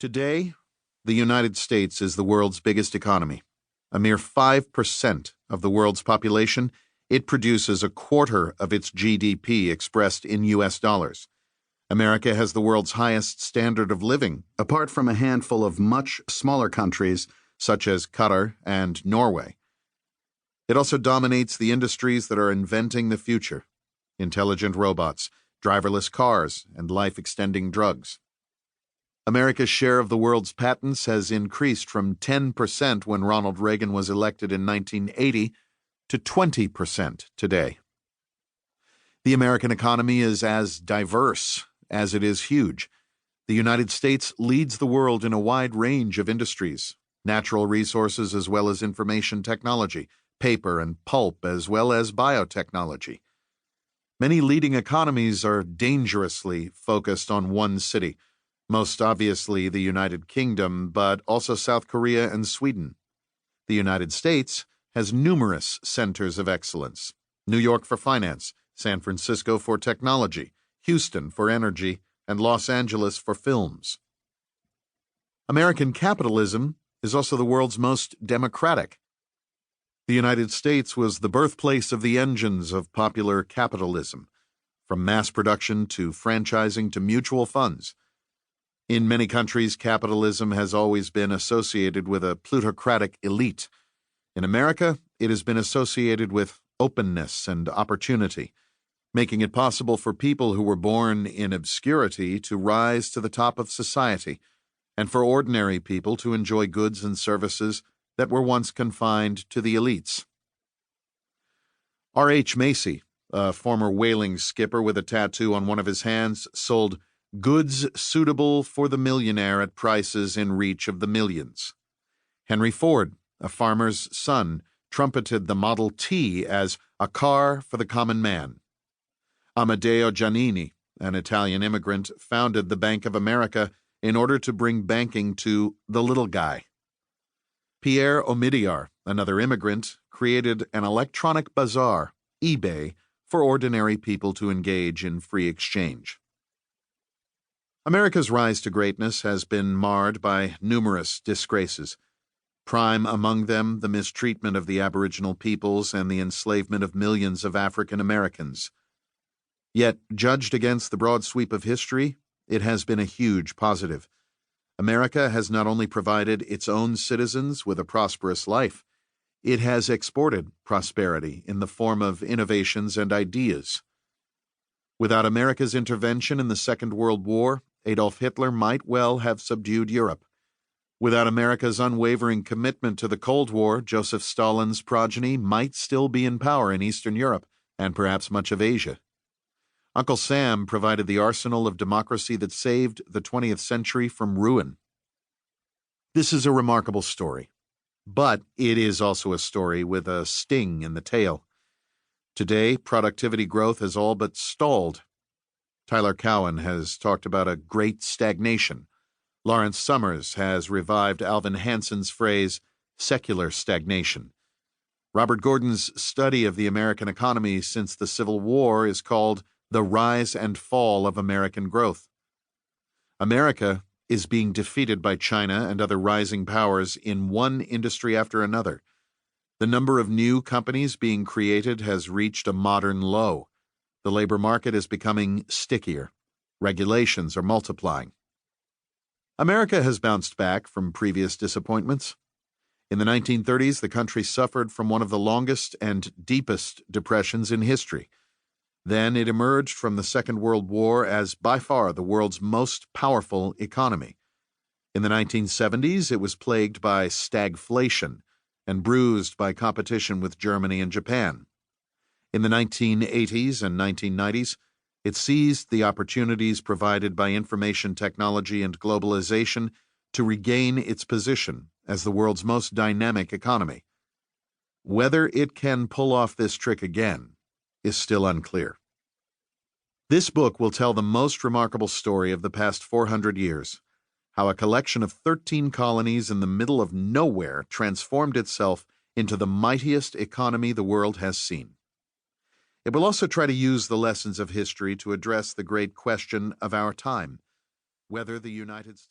Today, the United States is the world's biggest economy. A mere 5% of the world's population, it produces a quarter of its GDP expressed in U.S. dollars. America has the world's highest standard of living, apart from a handful of much smaller countries such as Qatar and Norway. It also dominates the industries that are inventing the future: intelligent robots, driverless cars, and life-extending drugs. America's share of the world's patents has increased from 10% when Ronald Reagan was elected in 1980 to 20% today. The American economy is as diverse as it is huge. The United States leads the world in a wide range of industries, natural resources as well as information technology, paper and pulp as well as biotechnology. Many leading economies are dangerously focused on one city, most obviously the United Kingdom, but also South Korea and Sweden. The United States has numerous centers of excellence: New York for finance, San Francisco for technology, Houston for energy, and Los Angeles for films. American capitalism is also the world's most democratic. The United States was the birthplace of the engines of popular capitalism, from mass production to franchising to mutual funds. In many countries, capitalism has always been associated with a plutocratic elite. In America, it has been associated with openness and opportunity, making it possible for people who were born in obscurity to rise to the top of society, and for ordinary people to enjoy goods and services that were once confined to the elites. R.H. Macy, a former whaling skipper with a tattoo on one of his hands, sold goods suitable for the millionaire at prices in reach of the millions. Henry Ford, a farmer's son, trumpeted the Model T as a car for the common man. Amedeo Giannini, an Italian immigrant, founded the Bank of America in order to bring banking to the little guy. Pierre Omidyar, another immigrant, created an electronic bazaar, eBay, for ordinary people to engage in free exchange. America's rise to greatness has been marred by numerous disgraces. Prime among them the mistreatment of the Aboriginal peoples and the enslavement of millions of African Americans. Yet, judged against the broad sweep of history, it has been a huge positive. America has not only provided its own citizens with a prosperous life, it has exported prosperity in the form of innovations and ideas. Without America's intervention in the Second World War, Adolf Hitler might well have subdued Europe. Without America's unwavering commitment to the Cold War, Joseph Stalin's progeny might still be in power in Eastern Europe and perhaps much of Asia. Uncle Sam provided the arsenal of democracy that saved the 20th century from ruin. This is a remarkable story, but it is also a story with a sting in the tail. Today, productivity growth has all but stalled. Tyler Cowen has talked about a great stagnation. Lawrence Summers has revived Alvin Hansen's phrase, secular stagnation. Robert Gordon's study of the American economy since the Civil War is called The Rise and Fall of American Growth. America is being defeated by China and other rising powers in one industry after another. The number of new companies being created has reached a modern low. The labor market is becoming stickier. Regulations are multiplying. America has bounced back from previous disappointments. In the 1930s, the country suffered from one of the longest and deepest depressions in history. Then it emerged from the Second World War as by far the world's most powerful economy. In the 1970s, it was plagued by stagflation and bruised by competition with Germany and Japan. In the 1980s and 1990s, it seized the opportunities provided by information technology and globalization to regain its position as the world's most dynamic economy. Whether it can pull off this trick again is still unclear. This book will tell the most remarkable story of the past 400 years, how a collection of 13 colonies in the middle of nowhere transformed itself into the mightiest economy the world has seen. It will also try to use the lessons of history to address the great question of our time, whether the United States